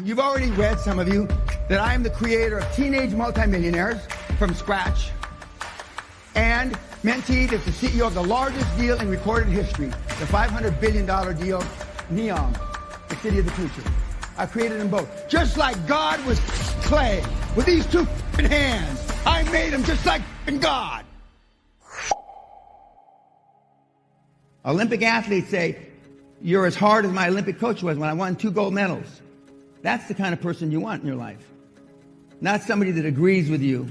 You've already read, some of you, that I am the creator of Teenage Multi-Millionaires from scratch, and mentee that's the CEO of the largest deal in recorded history, the $500 billion deal, Neom, the city of the future. I created them both. Just like God was clay, with these two hands, I made them just like God. Olympic athletes say, you're as hard as my Olympic coach was when I won 2 gold medals. That's the kind of person you want in your life. Not somebody that agrees with you.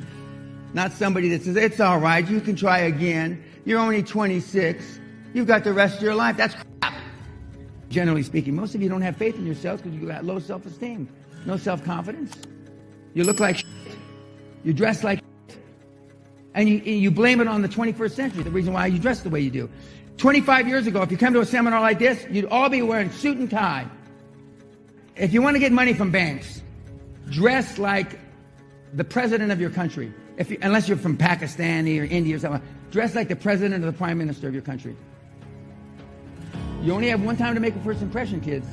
Not somebody that says, it's all right, you can try again. You're only 26. You've got the rest of your life. That's crap. Generally speaking, most of you don't have faith in yourselves because you've got low self-esteem, no self-confidence. You look like shit. You dress like shit. And you blame it on the 21st century, the reason why you dress the way you do. 25 years ago, if you come to a seminar like this, you'd all be wearing suit and tie. If you want to get money from banks, dress like the president of your country. Unless you're from Pakistan or India or something, dress like the president or the prime minister of your country. You only have one time to make a first impression, kids.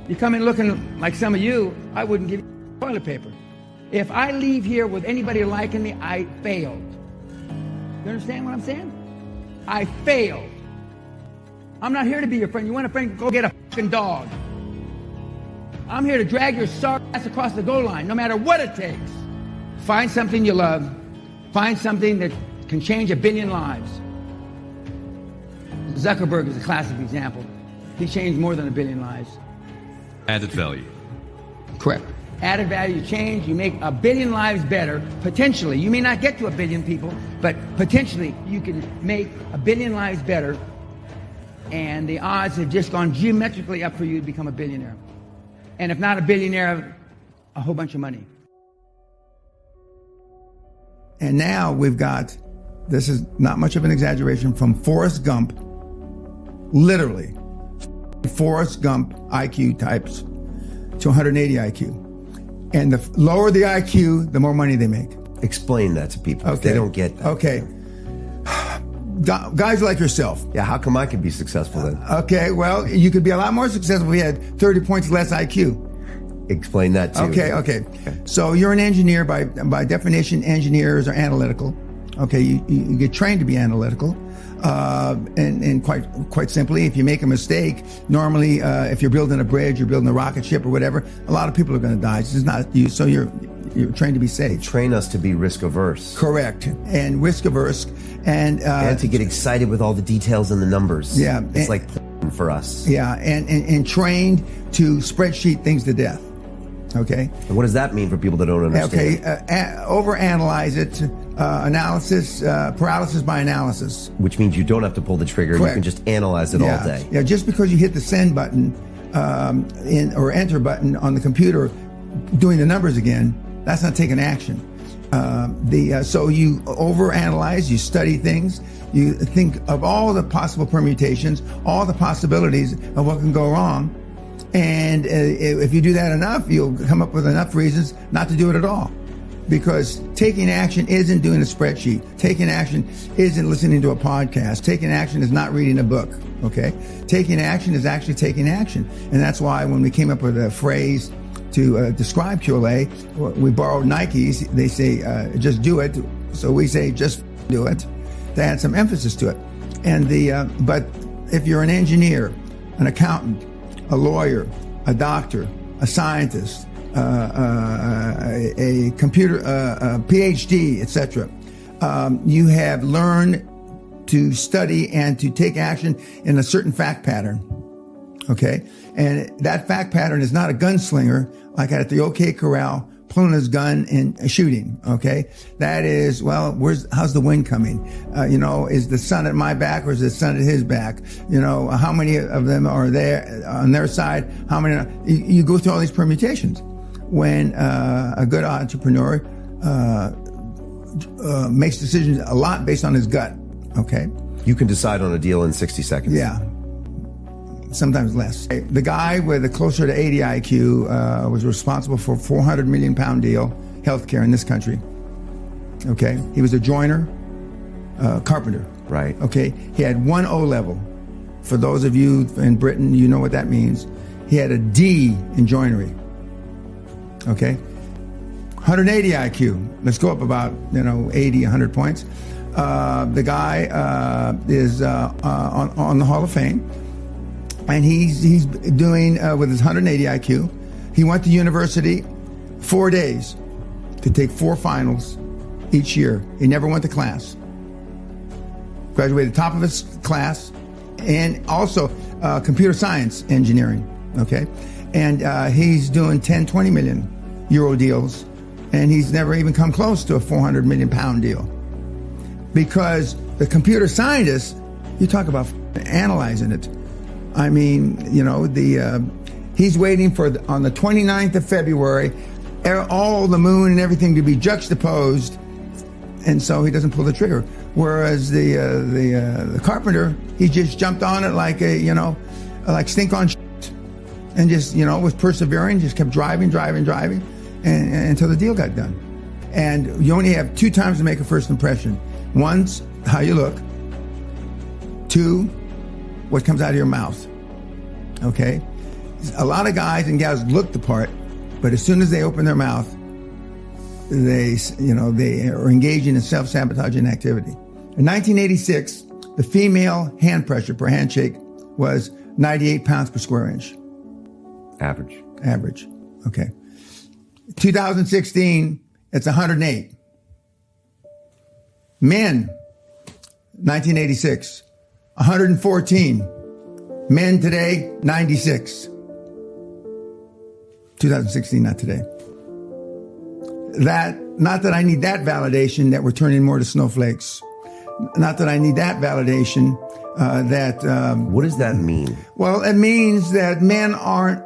You come in looking like some of you, I wouldn't give you toilet paper. If I leave here with anybody liking me, I failed. You understand what I'm saying? I failed. I'm not here to be your friend. You want a friend? Go get a fucking dog. I'm here to drag your sorry ass across the goal line, no matter what it takes. Find something you love. Find something that can change 1 billion lives. Zuckerberg is a classic example. He changed more than 1 billion lives. Added value. Correct. Added value change. You make 1 billion lives better, potentially. You may not get to 1 billion people, but potentially you can make 1 billion lives better, and the odds have just gone geometrically up for you to become a billionaire. And if not a billionaire, a whole bunch of money. And now we've got, this is not much of an exaggeration, from Forrest Gump, literally, Forrest Gump IQ types to 180 IQ. And the lower the IQ, the more money they make. Explain that to people. Okay. They don't get that. Okay. Guys like yourself. Yeah, how come I could be successful then? Okay, well, you could be a lot more successful if you had 30 points less IQ. Explain that too. Okay. So you're an engineer. By definition, engineers are analytical. Okay, you get trained to be analytical. And quite simply, if you make a mistake, normally, if you're building a bridge, you're building a rocket ship or whatever, a lot of people are going to die. It's just not you. So you're trained to be safe. Train us to be risk averse. Correct. And risk averse. And to get excited with all the details and the numbers. Yeah. It's like for us. Yeah. And trained to spreadsheet things to death. Okay. And what does that mean for people that don't understand? Okay. Overanalyze it. Analysis, paralysis by analysis. Which means you don't have to pull the trigger. Correct. You can just analyze it all day. Yeah. Just because you hit the send button or enter button on the computer, doing the numbers again, that's not taking action. So you overanalyze, you study things, you think of all the possible permutations, all the possibilities of what can go wrong. And if you do that enough, you'll come up with enough reasons not to do it at all. Because taking action isn't doing a spreadsheet. Taking action isn't listening to a podcast. Taking action is not reading a book, okay? Taking action is actually taking action. And that's why when we came up with a phrase to describe QLA, we borrowed Nike's. They say, just do it. So we say, just do it, to add some emphasis to it. And but if you're an engineer, an accountant, a lawyer, a doctor, a scientist, a computer, a PhD, etc. You have learned to study and to take action in a certain fact pattern. Okay, and that fact pattern is not a gunslinger like at the OK Corral pulling his gun and shooting. Okay, that is, well, how's the wind coming? Is the sun at my back or is the sun at his back? How many of them are there on their side? How many? You go through all these permutations. When a good entrepreneur makes decisions a lot based on his gut. Okay, you can decide on a deal in 60 seconds. Yeah. Sometimes less. The guy with a closer to 80 IQ was responsible for a 400 million pound deal, healthcare in this country. Okay, he was a joiner, carpenter. Right. Okay, he had 1 O level. For those of you in Britain, you know what that means. He had a D in joinery. Okay? 180 IQ. Let's go up about, 80, 100 points. The guy is on the Hall of Fame. And he's doing, with his 180 IQ, he went to university 4 days to take 4 finals each year. He never went to class. Graduated top of his class, and also computer science engineering, okay? And he's doing 10, 20 million euro deals, and he's never even come close to a 400 million pound deal. Because the computer scientist, you talk about analyzing it. I mean, he's waiting for, on the 29th of February, all the moon and everything to be juxtaposed, and so he doesn't pull the trigger. Whereas the carpenter, he just jumped on it like like stink on shit, and just was persevering, just kept driving, and until the deal got done. And you only have 2 times to make a first impression. One's how you look. 2, what comes out of your mouth. Okay? A lot of guys and gals look the part, but as soon as they open their mouth, they are engaging in self-sabotaging activity. In 1986, the female hand pressure per handshake was 98 pounds per square inch. Average. Okay. 2016, it's 108. Men, 1986, 114. Men today, 96. 2016, not today. Not that I need that validation that we're turning more to snowflakes. Not that I need that validation What does that mean? Well, it means that men aren't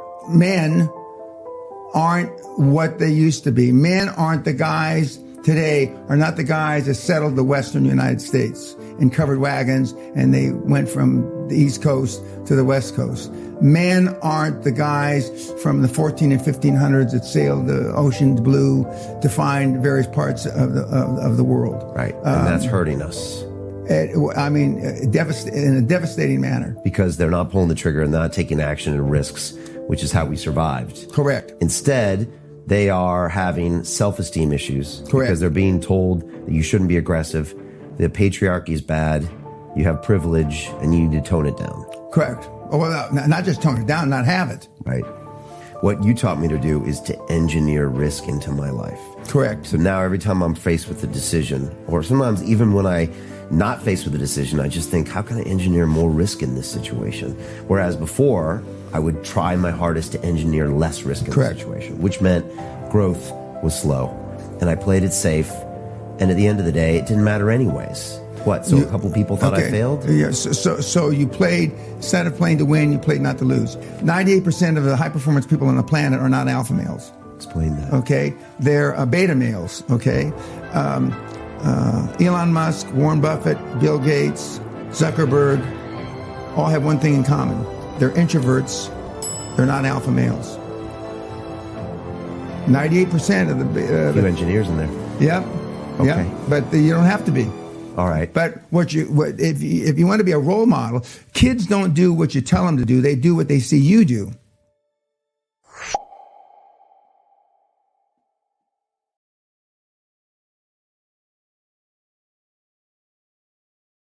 what they used to be. Men aren't the guys today, are not the guys that settled the western United States in covered wagons, and they went from the East Coast to the West Coast. Men aren't the guys from the 14 and 1500s that sailed the oceans blue to find various parts of the world. Right, and that's hurting us. In a devastating manner. Because they're not pulling the trigger and not taking action and risks, which is how we survived. Correct. Instead, they are having self-esteem issues. Correct. Because they're being told that you shouldn't be aggressive, the patriarchy is bad, you have privilege, and you need to tone it down. Correct. Well, not just tone it down, not have it. Right. What you taught me to do is to engineer risk into my life. Correct. So now every time I'm faced with a decision, or sometimes even when I'm not faced with a decision, I just think, how can I engineer more risk in this situation? Whereas before, I would try my hardest to engineer less risk in the situation, which meant growth was slow. And I played it safe. And at the end of the day, it didn't matter anyways. What, so a couple people thought I failed? Yeah, so you played, instead of playing to win, you played not to lose. 98% of the high-performance people on the planet are not alpha males. Explain that. Okay? They're beta males, okay? Elon Musk, Warren Buffett, Bill Gates, Zuckerberg, all have one thing in common. They're introverts. They're not alpha males. 98% of the... few engineers in there. Yep. Okay. Yep. But you don't have to be. All right. But if you want to be a role model, kids don't do what you tell them to do. They do what they see you do.